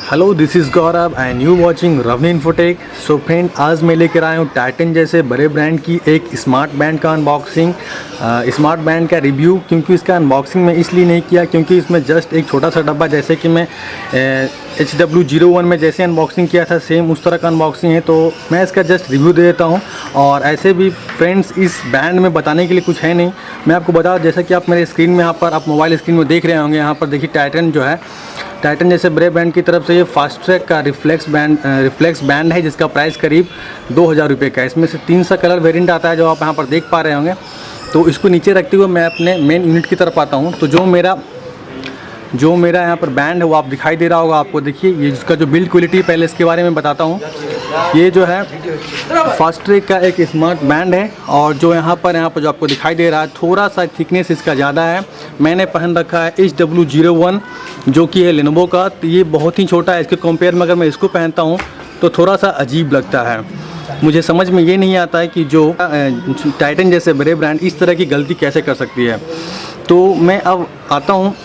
Hello, this is Gaurav and you watching Ravni Infotech. So friend, आज मैं लेकर आया हूँ टाइटन जैसे बड़े ब्रांड की एक स्मार्ट बैंड का अनबॉक्सिंग, स्मार्ट बैंड का रिव्यू। क्योंकि इसका अनबॉक्सिंग मैं इसलिए नहीं किया क्योंकि इसमें जस्ट एक छोटा सा डब्बा, जैसे कि मैं HW01 में जैसे अनबॉक्सिंग किया था सेम उस तरह का अनबॉक्सिंग है, तो मैं इसका जस्ट रिव्यू दे देता हूँ। और ऐसे भी फ्रेंड्स, इस बैंड में बताने के लिए कुछ है नहीं, मैं आपको बता, जैसा कि आप मेरे स्क्रीन में यहाँ पर आप मोबाइल स्क्रीन में देख रहे होंगे, यहाँ पर देखिए टाइटन जो है, टाइटन जैसे बड़े बैंड की तरफ से ये फास्ट ट्रैक का रिफ्लेक्स बैंड है, जिसका प्राइस करीब 2000 रुपये का है। इसमें से 3 सा कलर वेरिएंट आता है जो आप यहाँ पर देख पा रहे होंगे। तो इसको नीचे रखते हुए मैं अपने मेन यूनिट की तरफ आता हूँ। तो जो मेरा यहाँ पर बैंड है वो आप दिखाई दे रहा होगा आपको। देखिए, ये जिसका जो बिल्ड क्वालिटी, पहले इसके बारे में बताता हूँ। ये जो है फास्ट ट्रैक का एक स्मार्ट बैंड है, और जो यहाँ पर जो आपको दिखाई दे रहा है, थोड़ा सा थिकनेस इसका ज़्यादा है। मैंने पहन रखा है HW01 जो कि है लेनोवो का, तो ये बहुत ही छोटा है। इसके कंपेयर में अगर मैं इसको पहनता हूँ तो थोड़ा सा अजीब लगता है। मुझे समझ में ये नहीं आता है कि जो टाइटन जैसे बड़े ब्रांड इस तरह की गलती कैसे कर सकती है। तो मैं अब आता हूँ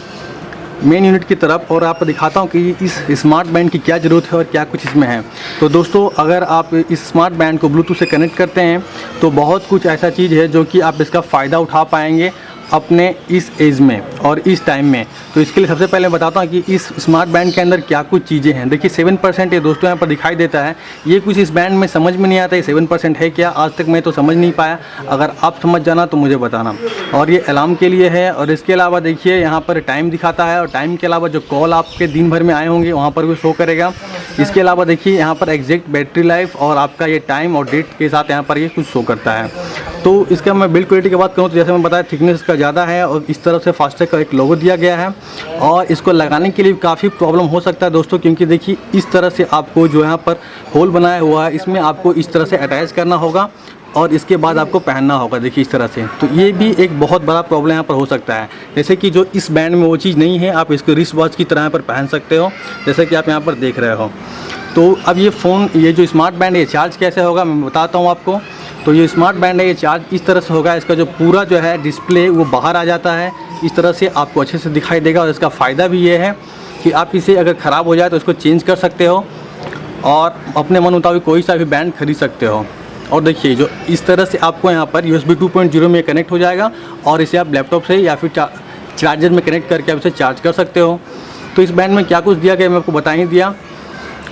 मेन यूनिट की तरफ और आपको दिखाता हूँ कि इस स्मार्ट बैंड की क्या ज़रूरत है और क्या कुछ इसमें है। तो दोस्तों, अगर आप इस स्मार्ट बैंड को ब्लूटूथ से कनेक्ट करते हैं तो बहुत कुछ ऐसा चीज़ है जो कि आप इसका फ़ायदा उठा पाएंगे अपने इस एज में और इस टाइम में। तो इसके लिए सबसे पहले मैं बताता हूँ कि इस स्मार्ट बैंड के अंदर क्या कुछ चीज़ें हैं। देखिए 7% ये दोस्तों यहाँ पर दिखाई देता है। ये कुछ इस बैंड में समझ में नहीं आता है 7% है क्या, आज तक मैं तो समझ नहीं पाया। अगर आप समझ जाना तो मुझे बताना। और ये अलार्म के लिए है, और इसके अलावा देखिए यहाँ पर टाइम दिखाता है, और टाइम के अलावा जो कॉल आपके दिन भर में आए होंगे वहाँ पर भी शो करेगा। इसके अलावा देखिए यहाँ पर एग्जैक्ट बैटरी लाइफ और आपका ये टाइम और डेट के साथ यहाँ पर ये कुछ शो करता है। तो इसका मैं बिल्ड क्वालिटी की बात करूँ तो जैसे मैं बताया, थिकनेस इसका ज़्यादा है, और इस तरह से फास्टैग का एक लोगो दिया गया है। और इसको लगाने के लिए काफ़ी प्रॉब्लम हो सकता है दोस्तों, क्योंकि देखिए इस तरह से आपको जो यहाँ पर होल बनाया हुआ है, इसमें आपको इस तरह से अटैच करना होगा और इसके बाद आपको पहनना होगा। देखिए इस तरह से, तो ये भी एक बहुत बड़ा प्रॉब्लम यहाँ पर हो सकता है। जैसे कि जो इस बैंड में वो चीज़ नहीं है, आप इसको रिस्ट वॉच की तरह यहाँ पर पहन सकते हो, जैसे कि आप यहाँ पर देख रहे हो। तो अब ये जो स्मार्ट बैंड है, ये चार्ज कैसे होगा मैं बताता हूँ आपको। तो ये स्मार्ट बैंड है, ये चार्ज इस तरह से होगा, इसका जो पूरा जो है डिस्प्ले वो बाहर आ जाता है, इस तरह से आपको अच्छे से दिखाई देगा। और इसका फ़ायदा भी ये है कि आप इसे अगर ख़राब हो जाए तो इसको चेंज कर सकते हो और अपने मन मुताबिक कोई सा भी बैंड खरीद सकते हो। और देखिए जो इस तरह से आपको यहाँ पर USB 2.0 में कनेक्ट हो जाएगा, और इसे आप लैपटॉप से या फिर चार्जर में कनेक्ट करके आप इसे चार्ज कर सकते हो। तो इस बैंड में क्या कुछ दिया गया मैं आपको बता ही दिया।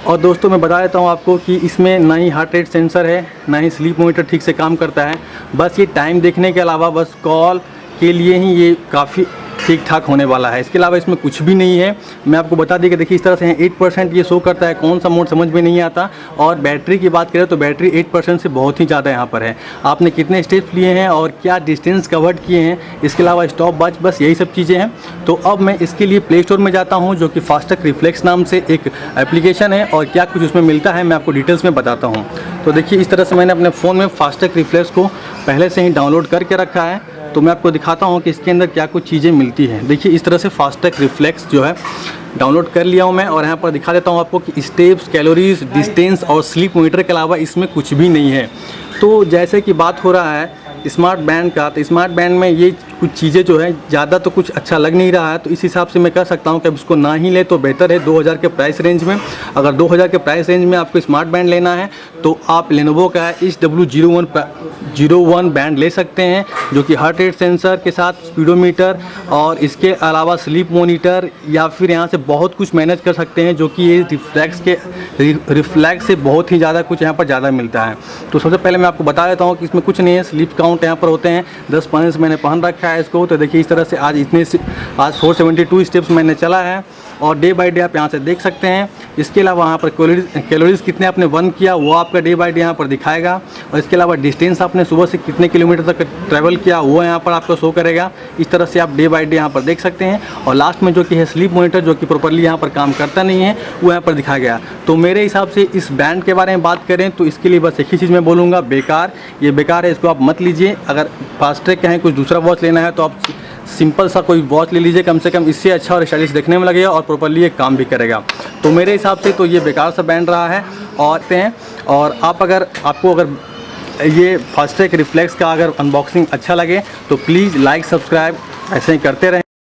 और दोस्तों मैं बता देता हूँ आपको कि इसमें ना ही हार्ट रेट सेंसर है, ना ही स्लीप मोनीटर ठीक से काम करता है। बस ये टाइम देखने के अलावा बस कॉल के लिए ही ये काफ़ी ठीक ठाक होने वाला है। इसके अलावा इसमें कुछ भी नहीं है। मैं आपको बता दी कि देखिए इस तरह से 8% ये शो करता है, कौन सा मोड समझ में नहीं आता। और बैटरी की बात करें तो बैटरी 8% से बहुत ही ज़्यादा यहाँ पर है। आपने कितने स्टेप्स लिए हैं और क्या डिस्टेंस कवर्ड किए हैं, इसके अलावा स्टॉप वॉच, बस यही सब चीज़ें हैं। तो अब मैं इसके लिए प्ले स्टोर में जाता हूँ, जो कि फास्टैग रिफ्लेक्स नाम से एक एप्लीकेशन है, और क्या कुछ उसमें मिलता है मैं आपको डिटेल्स में बताता हूँ। तो देखिए इस तरह से मैंने अपने फ़ोन में फास्टैग रिफ्लेक्स को पहले से ही डाउनलोड करके रखा है। तो मैं आपको दिखाता हूँ कि इसके अंदर क्या कुछ चीज़ें मिलती हैं। देखिए इस तरह से फास्टैग रिफ्लेक्स जो है डाउनलोड कर लिया हूँ मैं, और यहाँ पर दिखा देता हूँ आपको कि स्टेप्स, कैलोरीज, डिस्टेंस और स्लीप मोनीटर के अलावा इसमें कुछ भी नहीं है। तो जैसे कि बात हो रहा है स्मार्ट बैंड का, तो स्मार्ट बैंड में ये कुछ चीज़ें जो है ज़्यादा तो कुछ अच्छा लग नहीं रहा है। तो इस हिसाब से मैं कह सकता हूँ कि अब इसको ना ही ले तो बेहतर है 2000 के प्राइस रेंज में। अगर 2000 के प्राइस रेंज में आपको स्मार्ट बैंड लेना है तो आप लेनोवो का HW01 बैंड ले सकते हैं, जो कि हार्ट रेट सेंसर के साथ स्पीडोमीटर और इसके अलावा स्लीप मोनीटर, या फिर यहाँ से बहुत कुछ मैनेज कर सकते हैं, जो कि ये रिफ्लेक्स से बहुत ही ज़्यादा कुछ यहाँ पर ज़्यादा मिलता है। तो सबसे पहले मैं आपको बता देता हूँ कि इसमें कुछ नहीं है। स्लीप काउंट यहाँ पर होते हैं 10 मैंने पहन रखा है इसको। तो देखिए इस तरह से आज 472 स्टेप्स मैंने चला है, और डे बाय डे आप यहाँ से देख सकते हैं। इसके अलावा यहाँ पर कैलोरीज कितने आपने बर्न किया वो आपका डे बाय डे यहाँ पर दिखाएगा, और इसके अलावा डिस्टेंस आपने सुबह से कितने किलोमीटर तक ट्रैवल किया वो यहाँ पर आपको शो करेगा। इस तरह से आप डे बाय डे यहाँ पर देख सकते हैं। और लास्ट में जो कि है स्लीप मोनीटर, जो कि प्रॉपर्ली यहाँ पर काम करता नहीं है, वो यहाँ पर दिखाया गया। तो मेरे हिसाब से इस बैंड के बारे में बात करें तो इसके लिए बस एक ही चीज़ मैं बोलूँगा, बेकार। ये बेकार है, इसको आप मत लीजिए। अगर फास्टैग का है कुछ दूसरा वॉच लेना है तो आप सिंपल सा कोई वॉच ले लीजिए, कम से कम इससे अच्छा और स्टाइलिश देखने में लगेगा और प्रॉपर्ली ये काम भी करेगा। तो मेरे हिसाब से तो ये बेकार सा बैंड रहा है। और आपको अगर ये फास्टैग रिफ्लेक्स का अगर अनबॉक्सिंग अच्छा लगे तो प्लीज़ लाइक सब्सक्राइब ऐसे ही करते रहें।